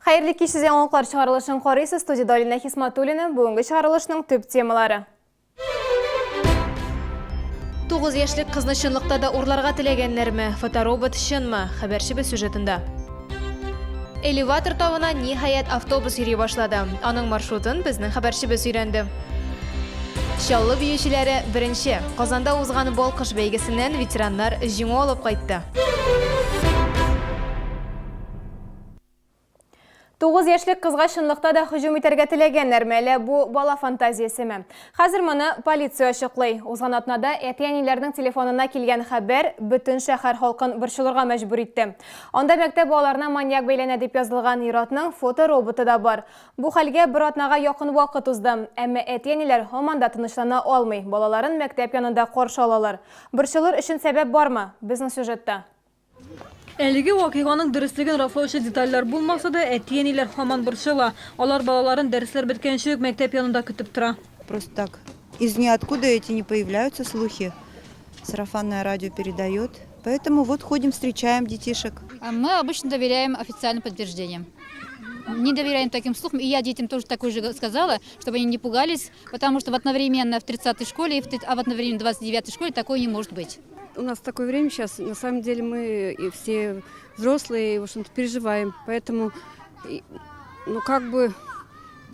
Hayırlı kişi yanlıklar çıkarılışın koruysa stüdyoda Alina Hizmatulina bugünkü çıkarılışının tüp temaları. 9 yaşlık kızını şınlıkta da urlarga tilegenler mi, fotorobot şın mı? Haberşi bir süjetinde. Elevator tavına nihayet avtobus yürüye başladı. Onun marşrutun bizning haberşi bir sürendi. Şallı büyüşçileri birinci, Qozonda uzgan bol kış beygisinden veteranlar jing'i olup qaytdı. 9 yaşlık kızga şınlıkta da hücum eterge tilegenler mi? Bu bala fantaziyası mı? Hazır mını polisiya açıqlay. Uzgan atnada etiyanilerдің telefonuna kelgen haber bütün şehir halkın birşilurga mecbur etdi. Onda mektep olarına manyak beylene dep yazılgan iratның foto robotu da var. Bu halge bir atnaga yakın vaqt uzdı. Ama etiyaniler homanda tınışlana olmay. Balaların mektep yanında qarşı alalar. Birşilur için sebep var mı? Bizning süjetdə. Әлеге вакыйганың дөрестлеген раслаучы детальләр булмаса да, әтиәниләр һаман борчыла. Алар балаларын дәресләр беткәнче үк мәктәп янында көтеп тора. Просто так. Из ниоткуда эти не появляются слухи. Сарафанное радио передает. Поэтому вот ходим, встречаем детишек. Мы обычно доверяем официальным подтверждениям. Не доверяем таким слухам. И я детям тоже такое же сказала, чтобы они не пугались, потому что одновременно в 30-й школе, а в одновременно в 29-й школе такое не может быть. У нас такое время сейчас, на самом деле мы и все взрослые, в общем-то, переживаем. Поэтому, ну, как бы,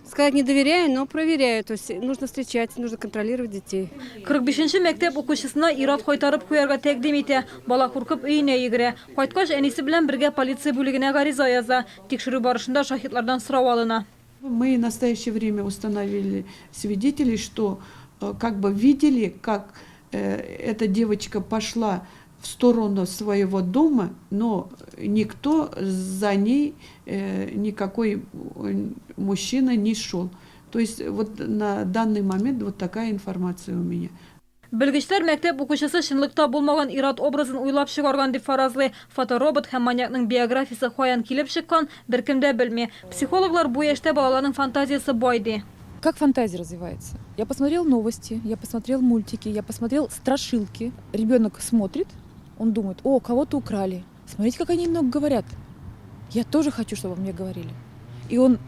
сказать не доверяю, но проверяю. То есть нужно встречать, нужно контролировать детей. 45-нче мәктәп укучысына ират кайтарып куярга тәкъдим итә. Бала куркып өенә йөгерә. Кайткач, әнисе белән бергә полиция бүлегенә гариза яза. Тикшерү барышында шаһитлардан сорау алына. Мы в настоящее время установили свидетелей, что как бы видели, как эта девочка пошла в сторону своего дома, но никто за ней, никакой мужчина не шел. То есть вот на данный момент вот такая информация у меня. Белгечләр мәктәп укучысы шынлыкта булмаган ират образын уйлап чыгарган дип фаразлый. Фоторобот һәм маньякның биографиясы каян килеп чыккан, беркем дә белми. Психологлар бу яшьтә балаларның фантазиясы бай ди. Как фантазия развивается? Я посмотрел новости, я посмотрел мультики, я посмотрел страшилки. Ребенок смотрит, он думает: о, кого-то украли. Смотрите, как они много говорят. Я тоже хочу, чтобы мне говорили. И он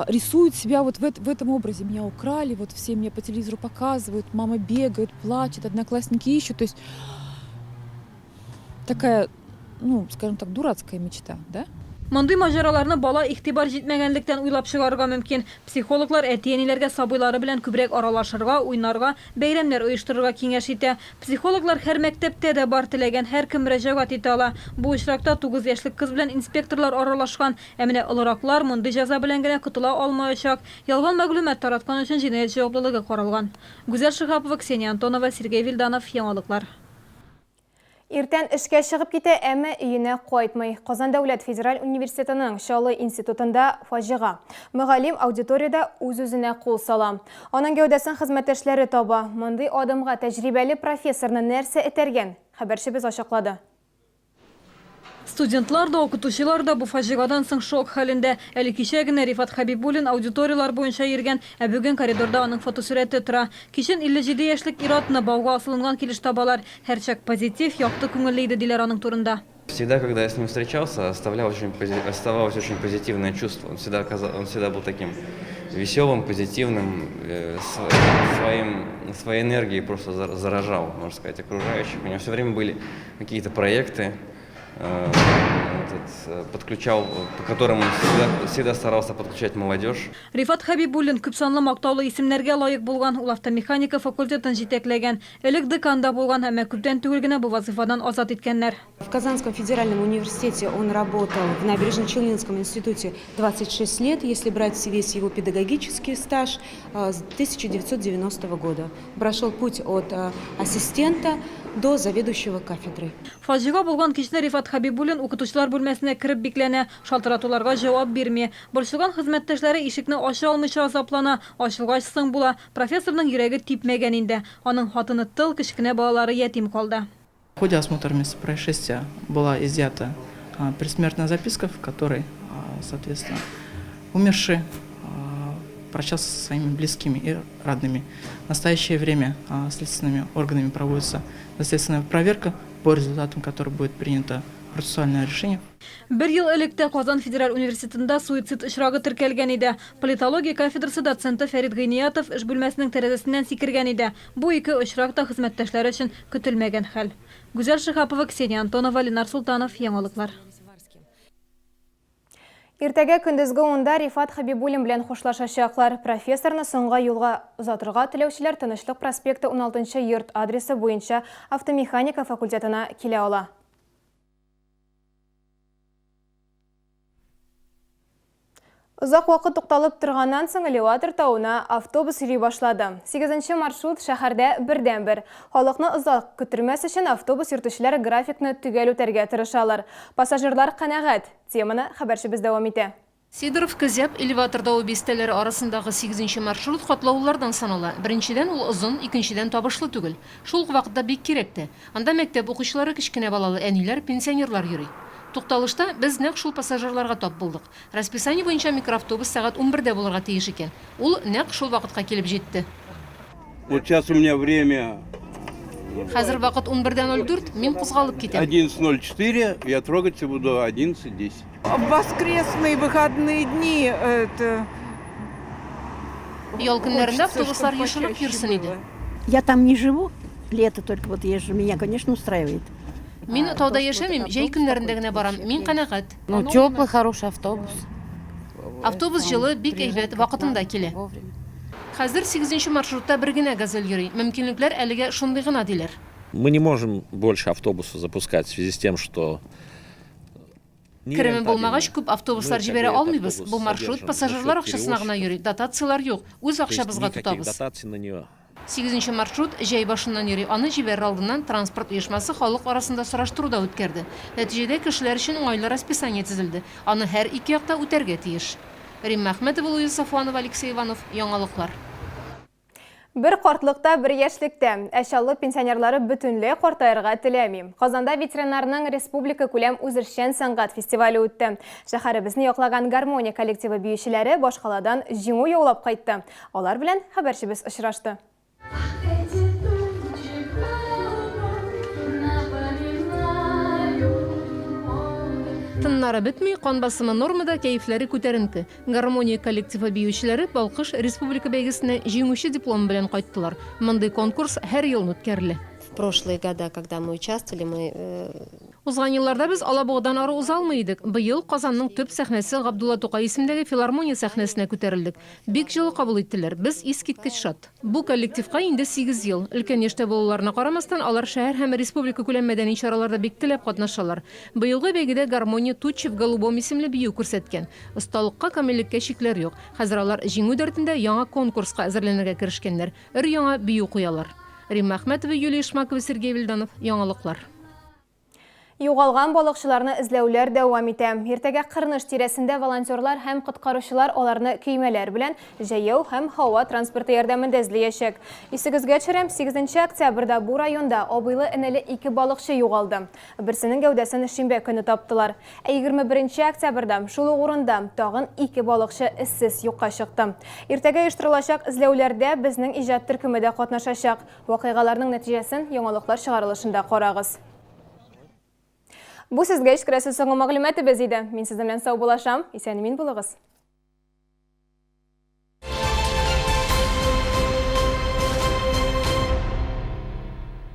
рисует себя вот в этом образе. Меня украли, вот все мне по телевизору показывают, мама бегает, плачет, одноклассники ищут. То есть такая, ну, скажем так, дурацкая мечта, да? Мондый маҗараларны бала игътибар җитмәгәнлектән уйлап чыгарга мөмкин. Психологлар әтиәниләргә сабыйлары белән күбрәк аралашырга, уйнарга, бәйрәмнәр оештырырга киңәш итә. Психологлар һәр мәктәптә дә бар, теләгән һәркем мөрәҗәгать итә ала. Бу очракта 9 яшьлек кыз белән инспекторлар аралашкан. Ә менә олыраклар мондый җәза белән генә котыла алмаячак. Ялган мәгълүмат тараткан өчен җинаять җаваплылыгы каралган. Гүзәл Шихапова, Ксения Антонова, Сергей Вильданов, Яңалыклар. Иртән эшкә чыгып китә, әмма өенә кайтмый. Казан дәүләт федераль университетының Шалы институтында фаҗига. Мөгаллим аудиторияда үз-үзенә кул сала. Аның гәүдәсен хезмәттәшләре таба. Мондый адымга тәҗрибәле профессорны нәрсә этәргән? Хәбәрчебез ачыклады. Студентлар да, укытучылар да бу фаҗигадан соң шок хәлендә. Әле кичә генә Рифат Хәбибуллин аудиториялар буенча йөргән, ә бүген коридорда аның фотосурәте тора. Кичен 57 яшьлек иратны бауга асылынган килеш табалар. Һәрчак позитив, якты күңелле иде диләр аның турында. Всегда, когда я с ним встречался, оставалось очень позитивное чувство. Он всегда был таким веселым, позитивным, своей энергией просто заражал, можно сказать, окружающих. У него все время были какие-то проекты, подключал, по которым он всегда старался подключать молодежь. Рифат Хәбибуллин күп санлы мактаулы исемнәргә лаек булган, ул автомеханика факультетын җитәкләгән. Элек деканда булган һәм күптән түгел генә бу вазифадан азат иткәннәр. В Казанском федеральном университете он работал в Набережно-Челнинском институте 26 лет, если брать весь его педагогический стаж, с 1990 года. Прошел путь от ассистента до заведующего кафедрой. Фаҗига булган кичне Рифат Хәбибуллин укытучылар бүлмәсенә кирип бикләнә, шалтыратуларга җавап бирми. Борчылган хезмәттәшләре ишекне ача алмыйча азаплана, ачылгач соң була. Профессорның йөрәге типмәгән инде. Аның хатыны тыл, кечкенә балалары ятим калды. В ходе осмотра места происшествия была изъята предсмертная записка, в которой, соответственно, умерший прощался со своими близкими и родными. В настоящее время следственными органами проводится следственная проверка, по результатам которой будет принято процессуальное решение. Бір ел электә Казан федераль университетында суицид очрагы теркәлгән иде. Политология кафедрасы доценты Фәрит Гыйниятов эш бүлмәсенең тәрәзәсеннән сикергән иде. Бу ике очрак та хезмәттәшләре өчен көтелмәгән хәл. Гүзәл Шихапова, Ксения Антонова, Ленар Султанов, Яңалыклар. Иртәгә көндезге онда Рифат Хабибуллин белән хушлашачаклар. Профессорны соңга юлга озатырга теләүчеләр Тынычлык проспекты 16-нчы йорт адресы буенча автомеханика факультетына килә ала. Узак вакыт тукталып торганнан соң элеватор тауына автобус йөри башлады. 8-нче маршрут шәһәрдә бердән-бер. Халыкны озак көттермәс өчен автобус йөртүчеләр графикны төгәл үтәргә тырышалар. Пассажирлар канәгать. Теманы хәбәрчебез дәвам итә. Сидоров-Кызяп элеватор дау бистәләре арасындагы 8-нче маршрут катлаулардан санала. Беренчедән ул озын, икенчедән табышлы түгел. Шул вакытта бик кирәкте. Анда мәктәп укучылары, кечкенә балалы әниләр, пенсионерлар йөри. Тукталышта без нәкъ шул пассажирларга тап булдык. Расписание буенча микроавтобус сәгать 11-дә булырга тиеш икән. Ул нәкъ шул вакытка килеп җитте. Вот сейчас у меня время. Хәзер вакыт 11:04, мин кузгалып китәм. 11:04, я трогаться буду 11:10. В воскресные выходные дни это... Ял көннәрендә автобуслар ешылып йөрсен иде. Я там не живу, лето только вот езжу, меня, конечно, устраивает. Мин тауда яшәмим, җәй көннәрендә генә барам. Мин канәгать. Ну, теплый, хороший автобус. Автобус җылы, бик әйбәт, вакытында килә. Хәзер 8-нче маршрутта бер генә газель йөри. Мөмкинлекләр әлегә шундый гына диләр. Мы не можем больше автобусов запускать в связи с тем, что... Кереме булмагач, күп автобуслар җибәрә алмыйбыз. Бу маршрут пассажирлар акчасына гына йөри. Дотациялар юк. Үз акчабызга тотабыз. 8-нче маршрут җәй башыннан йөри. Аны җибәрер алдыннан транспорт оешмасы халык арасында сораштыруда үткәрде. Нәтиҗәдә кешеләр өчен уңайлы расписание төзелде. Аны һәр ике якта үтәргә тиеш. Римма Әхмәтова, Луиза Сафуанова, Алексей Иванов, Яңалыклар. Бер картлыкта, бер яшьлектә әшәллы пенсионерлары бөтенләй картаярга теләми. Казанда ветераннарның республика күләм үзешчән сәнгать фестивале үтте. Шәһәребезне яклаган гармония коллективы биючеләре башкаладан җиңү яулап кайтты. Алар белән хәбәрчебез очрашты. Тыннары бетми, кан басымы нормада, кәйфләре күтәренке. Гармония коллективы биючеләре Балкыш республика бәйгесенә җиңүче диплом белән кайттылар. Мондый конкурс һәр ел үткәрелә. В прошлые года, когда мы участвовали, мы... Узган елларда без Алабугдан ары уза алмый идек. Быел Казанның төп сәхнәсе Габдулла Тукай исемендәге филармония сәхнәсенә күтәрелдек. Бик җылы кабул иттеләр. Без искиткеч шат. Бу коллективка инде 8 ел. Өлкән яшьтә булуларына карамастан, алар шәһәр һәм республика күләм мәдәни чараларда бик теләп катнашалар. Быелгы бәйгедә гармония Тучи в голубом исемле бию күрсәткән. Осталыкка, камиллеккә шикләр юк. Хәзер алар җиңү дәртендә яңа конкурска әзерләнергә керешкәннәр. Өр-яңа бию куялар. Римма Әхмәтова, Юлия Шмакова, Сергей Вильданов, Яңалыклар. Югалган балыкчыларны эзләүләр дәвам итә. Иртәгә Кырныш тирәсендә волонтерлар һәм коткаручылар аларны көймәләр белән җәяү һәм һава транспорты ярдәмендә эзләячәк. Исегезгә төшерәм, 8 октябрьдә бу районда абыйлы энеле 2 балыкчы югалды. Берсенең гәүдәсен шимбә көне таптылар. 21 октябрьдә шул урында тагын 2 балыкчы эзсез юкка чыкты. Иртәгә оештырылачак эзләүләрдә безнең иҗат төркеме дә катнашачак. Вакыйгаларның нәтиҗәсен яңалыклар чыгарылышында карагыз. Бу сезгә эшкәрәсе соңгы мәгълүматы без иде. Мин сезнең белән сау булашам. Исән-имин булыгыз.